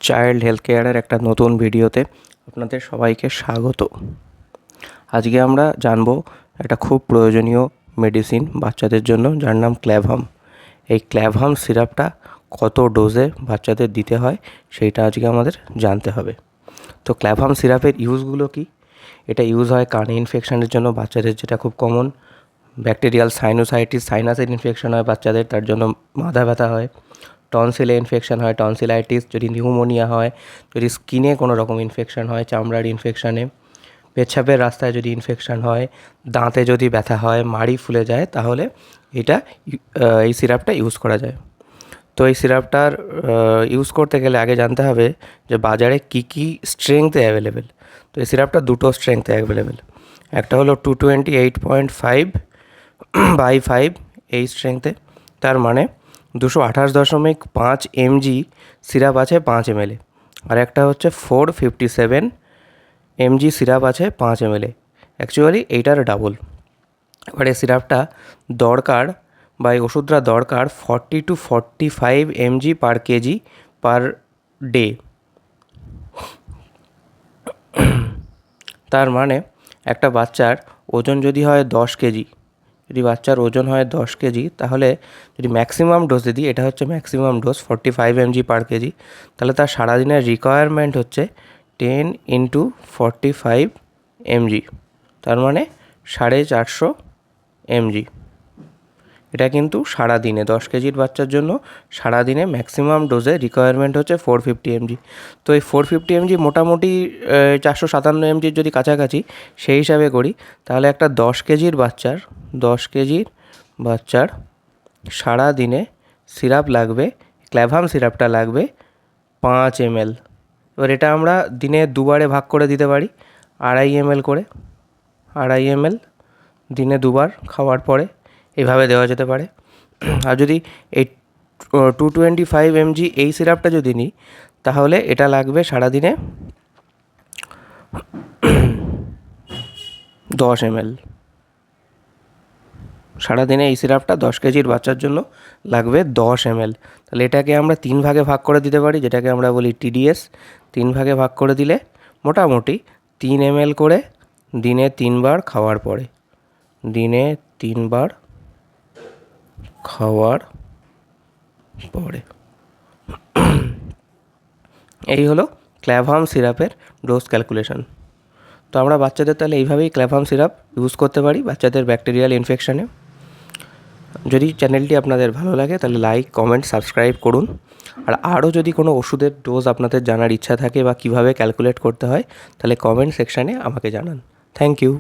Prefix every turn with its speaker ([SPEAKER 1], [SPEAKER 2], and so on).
[SPEAKER 1] Child health কেয়ারের একটা নতুন ভিডিওতে আপনাদের সবাইকে স্বাগত। আজকে আমরা জানবো একটা খুব প্রয়োজনীয় মেডিসিন বাচ্চাদের জন্য, যার নাম ক্ল্যাভাম। এই ক্ল্যাভাম সিরাপটা কত ডোজে বাচ্চাদের দিতে হয় সেইটা আজকে আমাদের জানতে হবে। তো ক্ল্যাভাম সিরাপের ইউজগুলো কি? এটা ইউজ হয় কানে ইনফেকশানের জন্য বাচ্চাদের, যেটা খুব কমন। ব্যাকটেরিয়াল সাইনোসাইটিস, সাইনাসের ইনফেকশন হয় বাচ্চাদের, তার জন্য মাথা ব্যথা হয়। টনসিলে ইনফেকশন হয়, টনসিলাইটিস। যদি নিউমোনিয়া হয়, যদি স্কিনে কোনো রকম ইনফেকশন হয়, চামড়ার ইনফেকশানে, পেচ্ছাপের রাস্তায় যদি ইনফেকশন হয়, দাঁতে যদি ব্যথা হয়, মাড়ি ফুলে যায়, তাহলে এই সিরাপটা ইউজ করা যায়। তো এই সিরাপটার ইউজ করতে গেলে আগে জানতে হবে যে বাজারে কী কী স্ট্রেংথে অ্যাভেলেবেল। তো এই সিরাপটা দুটো স্ট্রেংথে অ্যাভেলেবেল। একটা হলো 228.5/5 এই স্ট্রেংথে, তার মানে 228.5 mg সিরাপ আছে 5 ml। আর একটা হচ্ছে 457 mg সিরাপ আছে 5 ml। অ্যাকচুয়ালি এইটার ডাবল। এবার এই সিরাপটা দরকার বা এই ওষুধটা দরকার 40 to 45 mg per KG per day. তার মানে একটা বাচ্চার ওজন যদি হয় 10 কেজি, যদি বাচ্চার ওজন হয় 10 কেজি, তাহলে যদি ম্যাক্সিমাম ডোজে দিই, এটা হচ্ছে ম্যাক্সিমাম ডোজ 45 mg পার কেজি, তাহলে তার সারাদিনের রিকোয়ারমেন্ট হচ্ছে 10 × 45 mg, তার মানে 450 mg। এটা কিন্তু সারাদিনে 10 কেজির বাচ্চার জন্য সারাদিনে ম্যাক্সিমাম ডোজে রিকোয়ারমেন্ট হচ্ছে 450 mg। তো এই 450 mg মোটামুটি 457 mg যদি কাছাকাছি সেই হিসাবে করি, তাহলে একটা 10 কেজির বাচ্চার সারাদিনে সিরাপ লাগবে, ক্ল্যাভাম সিরাপটা লাগবে 5 ml। এবার এটা আমরা দিনে দুবারে ভাগ করে দিতে পারি, 2.5 ml করে। 2.5 ml দিনে দুবার খাওয়ার পরে এইভাবে দেওয়া যেতে পারে। আর যদি এই 225 mg এই সিরাপটা যদি নিই, তাহলে এটা লাগবে সারাদিনে 10 ml। সারাদিনে এই সিরাপটা 10 কেজির বাচ্চার জন্য লাগবে 10 ml। তাহলে এটাকে আমরা 3 ভাগে ভাগ করে দিতে পারি, যেটাকে আমরা বলি TDS। 3 ভাগে ভাগ করে দিলে মোটামুটি 3 ml করে দিনে 3 বার খাওয়ার পরে, দিনে 3 বার খাওয়ার পরে। এই হলো ক্ল্যাভাম সিরাপের ডোজ ক্যালকুলেশন। তো আমরা বাচ্চাদের তাহলে এইভাবেই ক্ল্যাভাম সিরাপ ইউজ করতে পারি বাচ্চাদের ব্যাকটেরিয়াল ইনফেকশানে। যদি চ্যানেলটি আপনাদের ভালো লাগে তাহলে লাইক, কমেন্ট, সাবস্ক্রাইব করুন। আর আরও যদি কোনো ওষুধের ডোজ আপনাদের জানার ইচ্ছা থাকে বা কীভাবে ক্যালকুলেট করতে হয়, তাহলে কমেন্ট সেকশানে আমাকে জানান। Thank you.